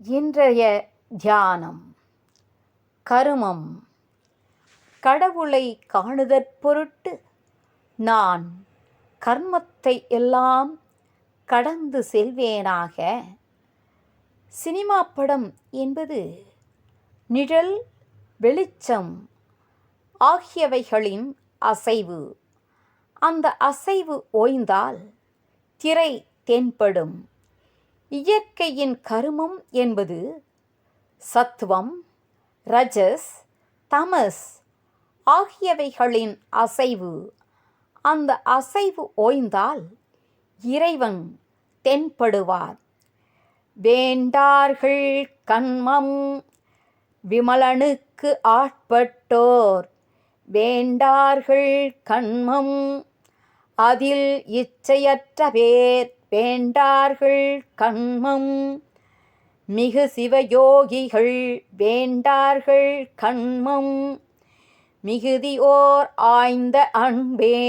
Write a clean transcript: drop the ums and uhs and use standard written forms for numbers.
இன்றைய தியானம் கருமம். கடவுளை காணுதற் பொருட்டு நான் கர்மத்தை எல்லாம் கடந்து செல்வேனாக. சினிமா படம் என்பது நிழல், வெளிச்சம் ஆகியவைகளின் அசைவு. அந்த அசைவு ஓய்ந்தால் திரை தென்படும். இயற்கையின் கருமம் என்பது சத்துவம், ரஜஸ், தமஸ் ஆகியவைகளின் அசைவு. அந்த அசைவு ஓய்ந்தால் இறைவன் தென்படுவார். வேண்டார்கள் கன்மம் விமலனுக்கு ஆட்பட்டோர், வேண்டார்கள் கன்மம் அதில் இச்சையற்ற பேர், வேண்டார்கள் கன்மம் மிகு சிவயோகிகள், வேண்டார்கள் கன்மம் மிகுதியோர் ஆய்ந்த அன்பே.